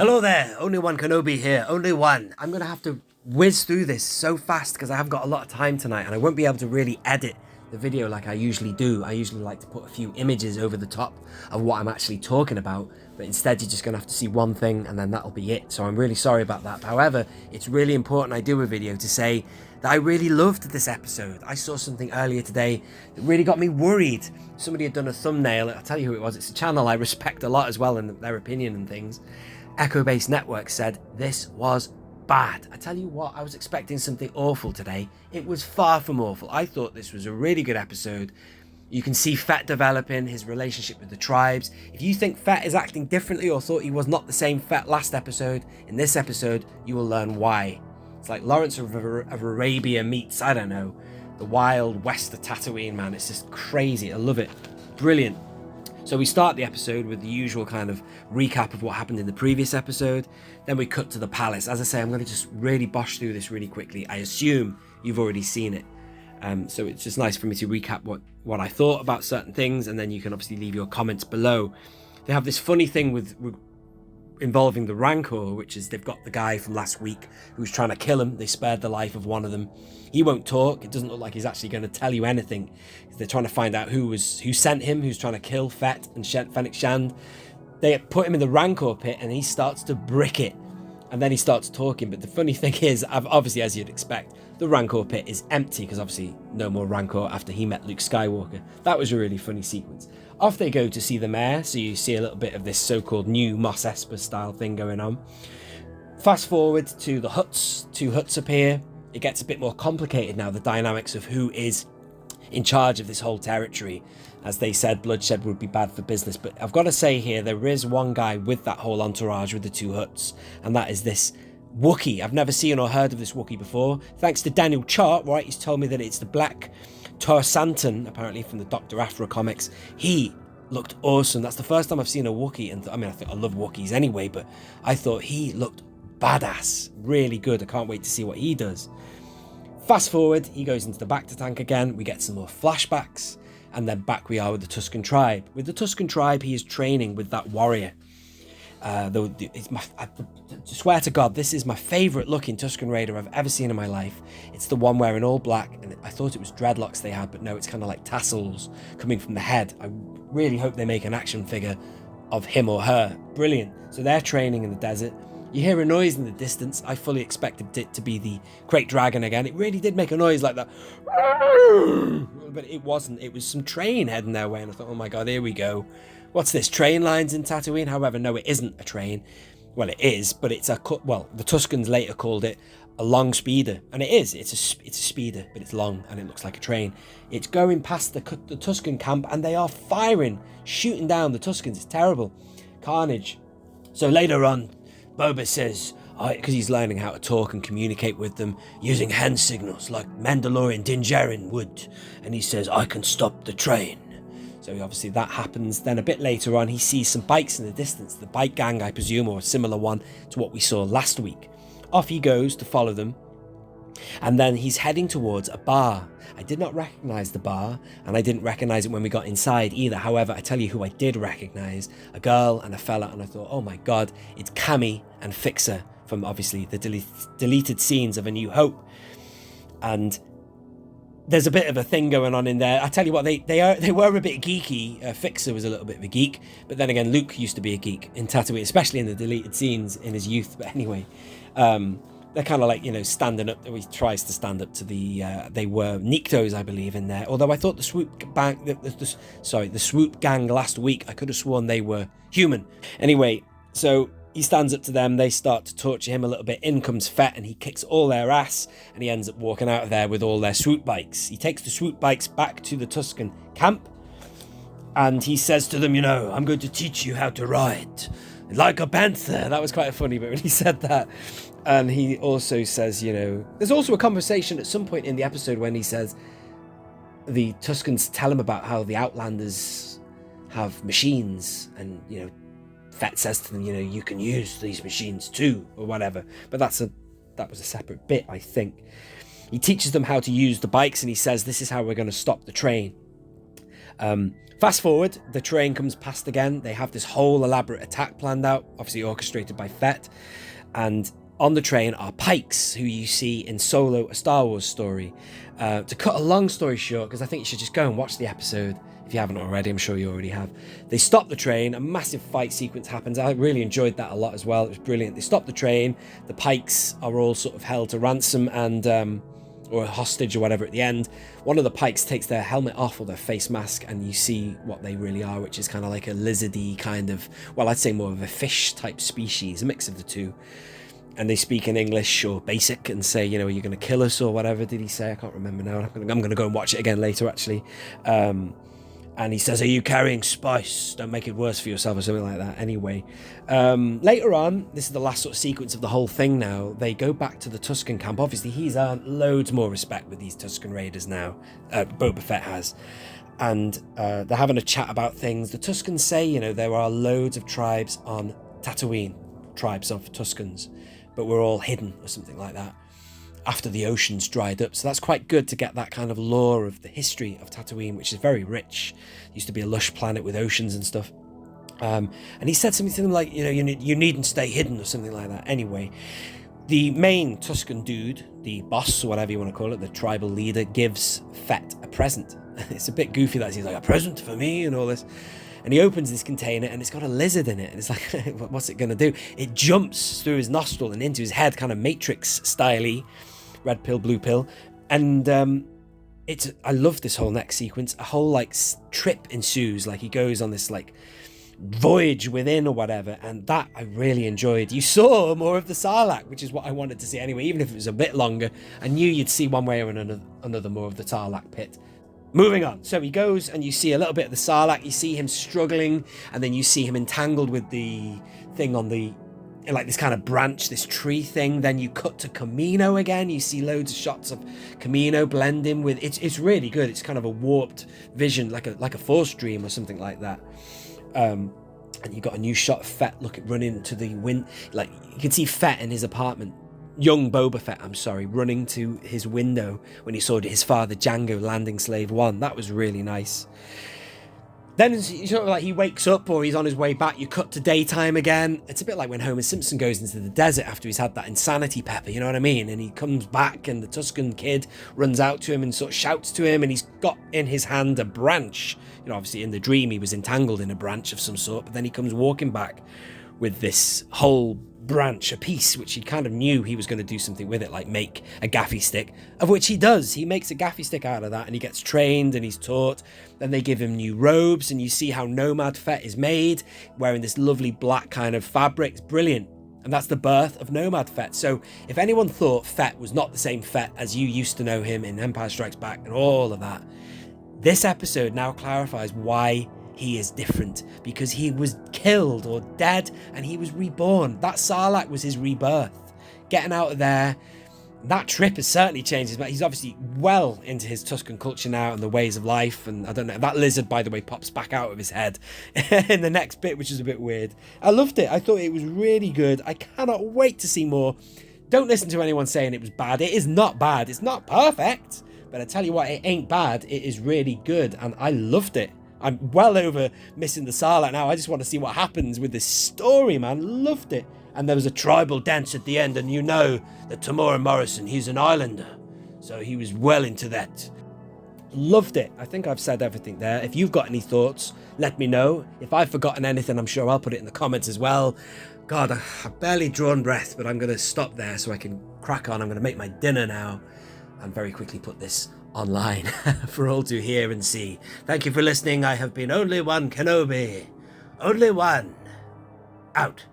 Hello there, only one Kenobi here, only one. I'm going to have to whiz through this so fast because I haven't got a lot of time tonight and I won't be able to really edit the video like I usually do. I usually like to put a few images over the top of what I'm actually talking about, but instead you're just going to have to see one thing and then that'll be it. So I'm really sorry about that. However, it's really important I do a video to say that I really loved this episode. I saw something earlier today that really got me worried. Somebody had done a thumbnail, I'll tell you who it was, it's a channel I respect a lot as well in their opinion and things. Echo Base Network said this was bad. I tell you what, I was expecting something awful today. It was far from awful. I thought this was a really good episode. You can see Fett developing his relationship with the tribes. If you think Fett is acting differently or thought he was not the same Fett last episode, in this episode you will learn why. It's like Lawrence of Arabia meets, I don't know, the Wild West of Tatooine, man. It's just crazy. I love it. Brilliant. So we start the episode with the usual kind of recap of what happened in the previous episode. Then we cut to the palace. As I say, I'm going to just really bosh through this really quickly. I assume you've already seen it. So it's just nice for me to recap what I thought about certain things, and then you can obviously leave your comments below. They have this funny thing with involving the Rancor, which is they've got the guy from last week who's trying to kill him. They spared the life of one of them. He won't talk. It doesn't look like he's actually going to tell you anything. They're trying to find out who sent him, who's trying to kill Fett and Fennec Shand. They put him in the Rancor pit and he starts to brick it. And then he starts talking. But the funny thing is, obviously, as you'd expect, the Rancor pit is empty because obviously no more Rancor after he met Luke Skywalker. That was a really funny sequence. Off they go to see the mayor, so you see a little bit of this so-called new Mos Espa style thing going on. Fast forward to the huts. 2 huts appear. It gets a bit more complicated now, the dynamics of who is in charge of this whole territory. As they said, bloodshed would be bad for business. But I've got to say here, there is one guy with that whole entourage with the 2 huts, and that is this Wookiee. I've never seen or heard of this Wookiee before. Thanks to Daniel Chart, right, he's told me that it's the Black Torsanton, apparently from the Dr. Aphra comics. He looked awesome. That's the first time I've seen a Wookiee, and I love Wookiees anyway, but I thought he looked badass, really good. I can't wait to see what he does. Fast forward, he goes into the Bacta tank again. We get some more flashbacks, and then back we are with the Tusken tribe. With the Tusken tribe, he is training with that warrior. I swear to God, this is my favourite looking Tusken Raider I've ever seen in my life. It's the one wearing all black, and I thought it was dreadlocks they had, but no, it's kind of like tassels coming from the head. I really hope they make an action figure of him or her. Brilliant. So they're training in the desert. You hear a noise in the distance. I fully expected it to be the Great Dragon again. It really did make a noise like that. But it wasn't. It was some train heading their way, and I thought, oh my God, here we go. What's this, train lines in Tatooine? However, no, it isn't a train. Well, it is, but it's the Tuskens later called it a long speeder, and it is. It's a speeder, but it's long, and it looks like a train. It's going past the Tusken camp, and they are firing, shooting down the Tuskens. It's terrible. Carnage. So later on, Boba says, because he's learning how to talk and communicate with them using hand signals like Mandalorian Din Djarin would, and he says, I can stop the train. So obviously that happens. Then a bit later on, he sees some bikes in the distance, the bike gang, I presume, or a similar one to what we saw last week. Off he goes to follow them, and then he's heading towards a bar. I did not recognise the bar, and I didn't recognise it when we got inside either. However, I tell you who I did recognise, a girl and a fella, and I thought, oh my God, it's Cammy and Fixer from obviously the deleted scenes of A New Hope. And there's a bit of a thing going on in there. I tell you what, they were a bit geeky. Fixer was a little bit of a geek, but then again, Luke used to be a geek in Tatooine, especially in the deleted scenes in his youth. But anyway, they're kind of like, standing up. He tries to stand up to the. They were Niktos, I believe, in there. Although I thought the swoop gang last week, I could have sworn they were human. Anyway, so he stands up to them. They start to torture him a little bit. In comes Fett, and he kicks all their ass, and he ends up walking out of there with all their swoop bikes. He takes the swoop bikes back to the Tusken camp, and he says to them, I'm going to teach you how to ride like a panther. That was quite funny, but when he said that. And he also says, there's also a conversation at some point in the episode when he says the Tuskens tell him about how the Outlanders have machines, and, Fett says to them, you can use these machines too, or whatever. But that was a separate bit, I think. He teaches them how to use the bikes, and he says, this is how we're going to stop the train. Fast forward, the train comes past again. They have this whole elaborate attack planned out, obviously orchestrated by Fett. And on the train are Pikes, who you see in Solo, a Star Wars story. To cut a long story short, because I think you should just go and watch the episode if you haven't already. I'm sure you already have. They stop the train. A massive fight sequence happens. I really enjoyed that a lot as well. It was brilliant. They stop the train. The Pikes are all sort of held to ransom and or a hostage or whatever at the end. One of the Pikes takes their helmet off or their face mask, and you see what they really are, which is kind of like a lizardy kind of, well, I'd say more of a fish type species, a mix of the two. And they speak in English or basic and say, you know, are you going to kill us or whatever did he say? I can't remember now. I'm going to go and watch it again later, actually. And he says, are you carrying spice? Don't make it worse for yourself or something like that. Anyway, later on, this is the last sort of sequence of the whole thing now. They go back to the Tusken camp. Obviously, he's earned loads more respect with these Tusken Raiders now. Boba Fett has. And they're having a chat about things. The Tuskens say, you know, there are loads of tribes on Tatooine, tribes of Tuskens, but we're all hidden or something like that after the oceans dried up. So that's quite good to get that kind of lore of the history of Tatooine, which is very rich. It used to be a lush planet with oceans and stuff. And he said something to them like, you know, you needn't stay hidden or something like that. Anyway, the main Tusken dude, the boss or whatever you want to call it, the tribal leader, gives Fett a present. It's a bit goofy that he's like, a present for me and all this. And he opens this container and it's got a lizard in it. And it's like, what's it going to do? It jumps through his nostril and into his head, kind of Matrix style-y, red pill, blue pill. And I love this whole next sequence. A whole like trip ensues. Like he goes on this like voyage within or whatever. And that I really enjoyed. You saw more of the Sarlacc, which is what I wanted to see anyway. Even if it was a bit longer, I knew you'd see one way or another more of the Sarlacc pit. Moving on. So he goes and you see a little bit of the Sarlacc. You see him struggling and then you see him entangled with the thing on the, like this kind of branch, this tree thing. Then you cut to Kamino again. You see loads of shots of Kamino blending with, it's really good. It's kind of a warped vision, like a Force dream or something like that. And you got a new shot of Fett running to the wind. Like you can see Fett in his apartment. Young Boba Fett, running to his window when he saw his father Django landing Slave One. That was really nice. Then sort of like he wakes up or he's on his way back. You cut to daytime again. It's a bit like when Homer Simpson goes into the desert after he's had that insanity pepper, you know what I mean? And he comes back and the Tusken kid runs out to him and sort of shouts to him, and he's got in his hand a branch. You know, obviously in the dream he was entangled in a branch of some sort, but then he comes walking back with this whole branch, a piece which he kind of knew he was going to do something with it, like make a gaffy stick, of which he does. He makes a gaffy stick out of that and he gets trained and he's taught. Then they give him new robes and you see how Nomad Fett is made, wearing this lovely black kind of fabric. It's brilliant. And that's the birth of Nomad Fett. So if anyone thought Fett was not the same Fett as you used to know him in Empire Strikes Back and all of that, this episode now clarifies why he is different, because he was killed or dead and he was reborn. That Sarlacc was his rebirth. Getting out of there, that trip has certainly changed his mind. He's obviously well into his Tusken culture now and the ways of life. And I don't know, that lizard, by the way, pops back out of his head in the next bit, which is a bit weird. I loved it. I thought it was really good. I cannot wait to see more. Don't listen to anyone saying it was bad. It is not bad. It's not perfect. But I tell you what, it ain't bad. It is really good. And I loved it. I'm well over missing the Sarlacc now. I just want to see what happens with this story, man. Loved it. And there was a tribal dance at the end, and you know that Tamora Morrison, he's an islander. So he was well into that. Loved it. I think I've said everything there. If you've got any thoughts, let me know. If I've forgotten anything, I'm sure I'll put it in the comments as well. God, I've barely drawn breath, but I'm going to stop there so I can crack on. I'm going to make my dinner now and very quickly put this online for all to hear and see. Thank you for listening. I have been only one Kenobi. Only one. Out.